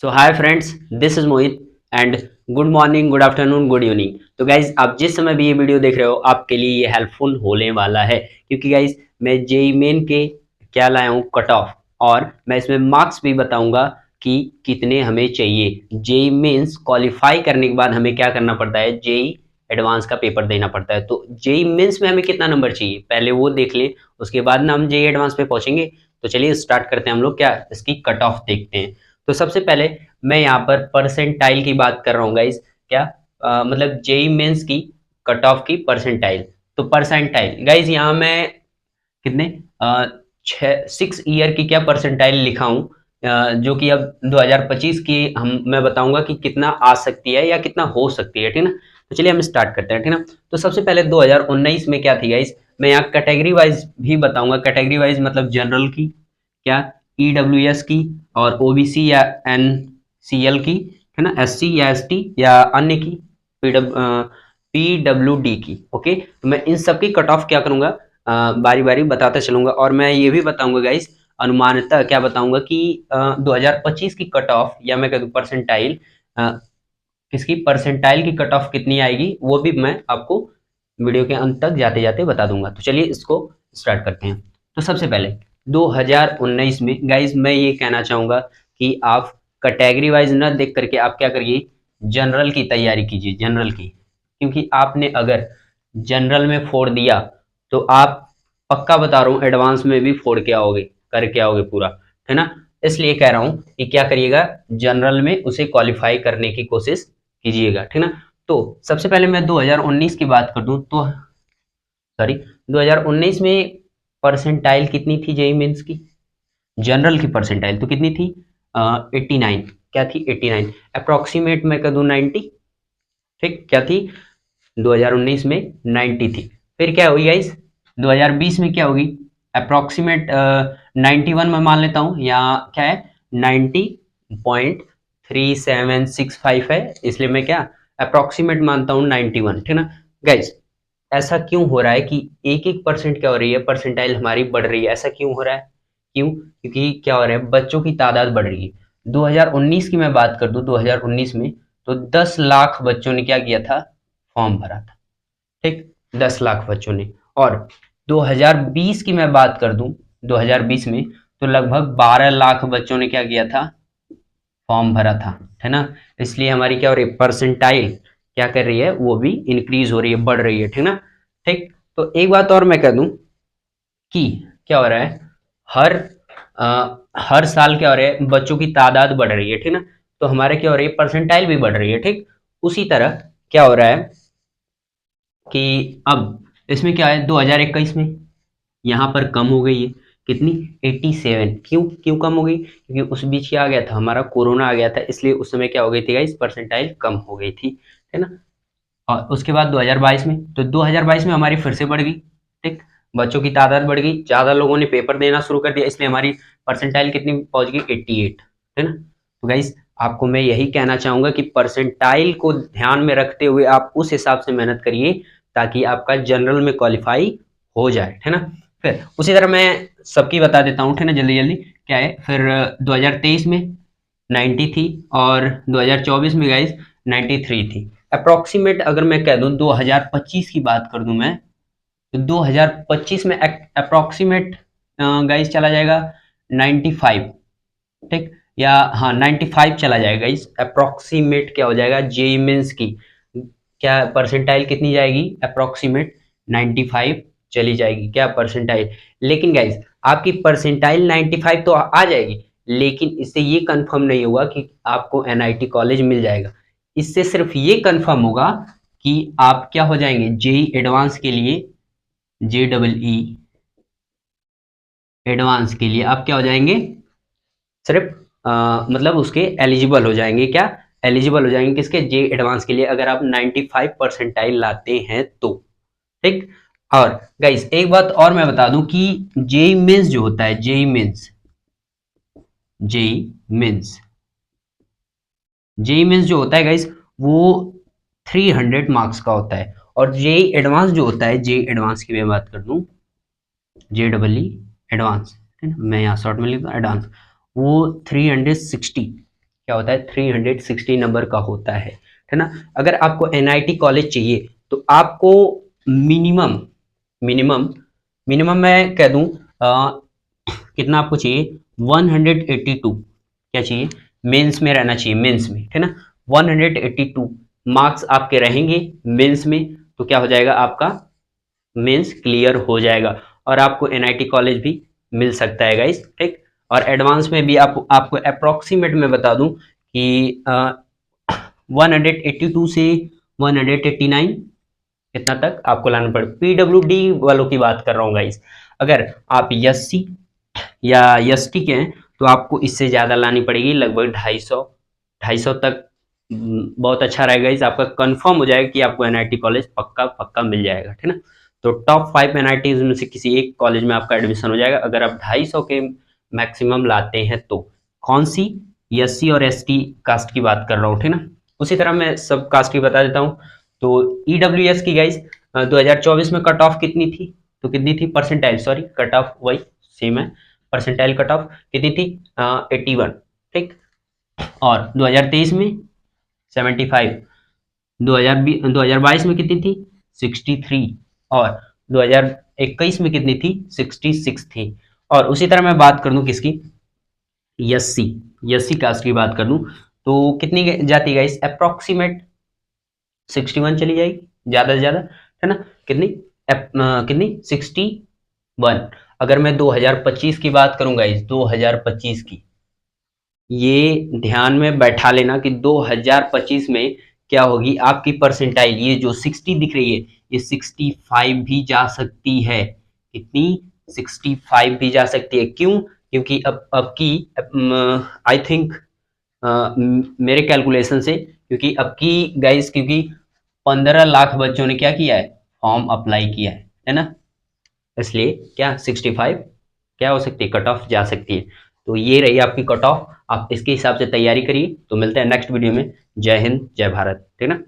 So hi friends, this is Mohit and good morning, good afternoon, good evening. तो guys आप जिस समय भी ये वीडियो देख रहे हो आपके लिए ये हेल्पफुल होने वाला है, क्योंकि गाइज मैं जेई मेन के क्या लाया हूँ कट ऑफ, और मैं इसमें मार्क्स भी बताऊंगा कि कितने हमें चाहिए। जेई मेंस क्वालिफाई करने के बाद हमें क्या करना पड़ता है, जेई एडवांस का पेपर देना पड़ता है। तो जेई मेंस में हमें कितना नंबर चाहिए पहले वो देख ले, उसके बाद ना हम जेई एडवांस पे पहुंचेंगे। तो चलिए स्टार्ट करते हैं, हम लोग क्या इसकी कट ऑफ देखते हैं। तो सबसे पहले मैं यहाँ पर परसेंटाइल की बात कर रहा हूँ गाइज। क्या मतलब जेई मेंस की कट ऑफ की परसेंटाइल। तो परसेंटाइल गाइज यहाँ मैं कितने 6 ईयर की क्या परसेंटाइल लिखा हूँ, जो कि अब 2025 की हम मैं बताऊंगा कि कितना आ सकती है या कितना हो सकती है, ठीक ना। तो चलिए हम स्टार्ट करते हैं, ठीक ना। तो सबसे पहले 2019 में क्या थी गाइज, मैं यहाँ कैटेगरी वाइज भी बताऊंगा। कैटेगरी वाइज मतलब जनरल की, क्या ईडब्ल्यूएस की, और ओबीसी या एनसीएल की, है ना, एससी या एसटी या अन्य की, पीडब्ल्यूडी की। ओके, तो मैं इन सब की कट ऑफ क्या करूंगा, बारी बारी बताता चलूंगा। और मैं ये भी बताऊंगा गाइस, अनुमानतः क्या बताऊंगा कि 2025 की कट ऑफ, या मैं कह दूं परसेंटाइल, किसकी परसेंटाइल की कट ऑफ कितनी आएगी वो भी मैं आपको वीडियो के अंत तक जाते जाते बता दूंगा। तो चलिए इसको स्टार्ट करते हैं। तो सबसे पहले 2019 में गाइज मैं ये कहना चाहूंगा कि आप कैटेगरी वाइज न देख करके आप क्या करिए, जनरल की तैयारी कीजिए, जनरल की। क्योंकि आपने अगर जनरल में फोड़ दिया तो आप, पक्का बता रहा हूँ, एडवांस में भी फोड़ के आओगे, करके आओगे पूरा, है ना। इसलिए कह रहा हूँ कि क्या करिएगा, जनरल में उसे क्वालिफाई करने की कोशिश कीजिएगा, ठीक ना। तो सबसे पहले मैं 2019 की बात कर दूं तो, सॉरी, 2019 में परसेंटाइल कितनी थी जेई मेंस की, जनरल की परसेंटाइल तो कितनी थी, 89। क्या थी, 89। अप्रोक्सीमेट मैं कर दूं 90, ठीक, क्या थी 2019 में 90 थी। फिर क्या हुई गाइस, 2020 में क्या होगी, अप्रोक्सीमेट 91 में मान लेता हूँ, या क्या है 90.3765 है, इसलिए मैं क्या अप्रोक्सीमेट मानता हूँ 91, ठीक ना। गाइस ऐसा क्यों हो रहा है कि एक एक परसेंट क्या हो रही है, परसेंटाइल हमारी बढ़ रही है, ऐसा क्यों हो रहा है, क्यों, क्योंकि क्या हो रहा है, बच्चों की तादाद बढ़ रही है। 2019 की मैं बात कर दूं, 2019 में तो 10 लाख बच्चों ने क्या किया था, फॉर्म भरा था, ठीक, 10 लाख बच्चों ने। और 2020 की मैं बात कर दूं, 2020 में तो लगभग 12 लाख बच्चों ने क्या किया था, फॉर्म भरा था, है ना। इसलिए हमारी क्या हो रही है, परसेंटाइल क्या कर रही है, वो भी इंक्रीज हो रही है, बढ़ रही है, ठीक ना। ठीक, तो एक बात और मैं कह दूं कि क्या हो रहा है, हर हर साल क्या हो रहा है, बच्चों की तादाद बढ़ रही है, ठीक ना। तो हमारे क्या हो रही है, परसेंटाइल भी बढ़ रही है, ठीक। उसी तरह क्या हो रहा है कि अब इसमें क्या है, 2021 में यहाँ पर कम हो गई है, कितनी, 87। क्यों क्यों कम हो गई, क्योंकि उस बीच क्या आ गया था, हमारा कोरोना आ गया था, इसलिए उस समय क्या हो गई थी गाइस, परसेंटाइल कम हो गई थी, है ना। और उसके बाद 2022 में, तो 2022 में हमारी फिर से बढ़ गई, ठीक, बच्चों की तादाद बढ़ गई, ज़्यादा लोगों ने पेपर देना शुरू कर दिया, इसलिए हमारी परसेंटाइल कितनी पहुंच गई, 88, है ना। तो गाइस आपको मैं यही कहना चाहूंगा कि परसेंटाइल को ध्यान में रखते हुए आप उस हिसाब से मेहनत करिए, ताकि आपका जनरल में क्वालिफाई हो जाए, है ना। फिर उसी तरह मैं सबकी बता देता हूँ, ठीक है ना, जल्दी जल्दी। क्या है फिर, 2023 में 90 थी, और 2024 में गाइस 93 थी। अप्रोक्सीमेट अगर मैं कह दूं 2025 की बात कर दूं मैं, तो 2025 में अप्रोक्सीमेट गाइस चला जाएगा 95, ठीक, या हाँ 95 चला जाएगा गाइस। अप्रोक्सीमेट क्या हो जाएगा, जेई मेंस की क्या परसेंटाइल कितनी जाएगी, अप्रोक्सीमेट 95 चली जाएगी क्या परसेंटाइल। लेकिन गाइस आपकी परसेंटाइल 95 तो आ जाएगी, लेकिन इससे ये कंफर्म नहीं होगा कि आपको एनआईटी कॉलेज मिल जाएगा। इससे सिर्फ ये कंफर्म होगा कि आप क्या हो जाएंगे, जेई एडवांस के लिए, जे डबल ई एडवांस के लिए आप क्या हो जाएंगे, सिर्फ मतलब उसके एलिजिबल हो जाएंगे, क्या एलिजिबल हो जाएंगे किसके, जे एडवांस के लिए, अगर आप 95 परसेंटाइल लाते हैं तो, ठीक। और गाइस एक बात और मैं बता दूं कि जेई मेंस जो होता है, JEE mains, JEE mains, JEE mains जो होता है गाइस, वो 300 मार्क्स का होता है। और जेई एडवांस जो होता है, जेई एडवांस की मैं बात कर दूं, जे डबल एडवांस, है ना, मैं यहाँ शॉर्ट में लिखता हूँ एडवांस, वो 360, क्या होता है 360 नंबर का होता है ना। अगर आपको एनआईटी कॉलेज चाहिए तो आपको मिनिमम मिनिमम मिनिमम मैं कह दूं कितना आपको चाहिए 182 क्या चाहिए मेंस में रहना चाहिए, मेंस में, है ना। 182 मार्क्स आपके रहेंगे मेंस में, तो क्या हो जाएगा आपका मेंस क्लियर हो जाएगा और आपको एनआईटी कॉलेज भी मिल सकता है गाइस, ठीक। और एडवांस में भी आपको अप्रोक्सीमेट में बता दूं कि 182 से 189 कितना तक आपको लाना पड़े। पीडब्ल्यूडी वालों की बात कर रहा हूँ गाइस। अगर आप एससी या एसटी के हैं तो आपको इससे ज़्यादा लानी पड़ेगी, लगभग 250 तक। बहुत अच्छा रहेगा इस आपका कंफर्म हो जाएगा कि आपको एनआईटी कॉलेज पक्का पक्का मिल जाएगा, ठीक ना। तो टॉप 5 एनआईटी में से किसी एक कॉलेज में आपका एडमिशन हो जाएगा अगर आप 250 के मैक्सिमम लाते हैं तो। कौन सी? एससी और एसटी कास्ट की बात कर रहा हूँ, ठीक ना। उसी तरह मैं सब कास्ट की बता देता हूँ। तो ईडब्ल्यूएस की गाइस 2024 में कट ऑफ कितनी थी? तो कितनी थी परसेंटाइल, सॉरी कट ऑफ वही सेम है, परसेंटाइल कट ऑफ कितनी थी 81, ठीक। और 2023 में 75, 2022 में कितनी थी 63 और 2021 में कितनी थी 66 थी। और उसी तरह मैं बात कर दूं किसकी, एससी एससी कास्ट की बात कर दूं तो कितनी जाती है इस अप्रोक्सीमेट 61 चली जाएगी ज्यादा से ज्यादा, है ना। कितनी कितनी 61। अगर मैं 2025 की बात करूंगा इस 2025 की, ये ध्यान में बैठा लेना कि 2025 में क्या होगी आपकी परसेंटाइल, ये जो 60 दिख रही है ये 65 भी जा सकती है। कितनी? 65 भी जा सकती है। क्यों? क्योंकि अब की आई थिंक मेरे कैलकुलेशन से, क्योंकि अब की गाइस क्योंकि 15 लाख बच्चों ने क्या किया है फॉर्म अप्लाई किया है ना। इसलिए क्या 65 क्या हो सकती है कट ऑफ जा सकती है। तो ये रही आपकी कट ऑफ, आप इसके हिसाब से तैयारी करिए। तो मिलते हैं नेक्स्ट वीडियो में। जय हिंद जय भारत, ठीक ना।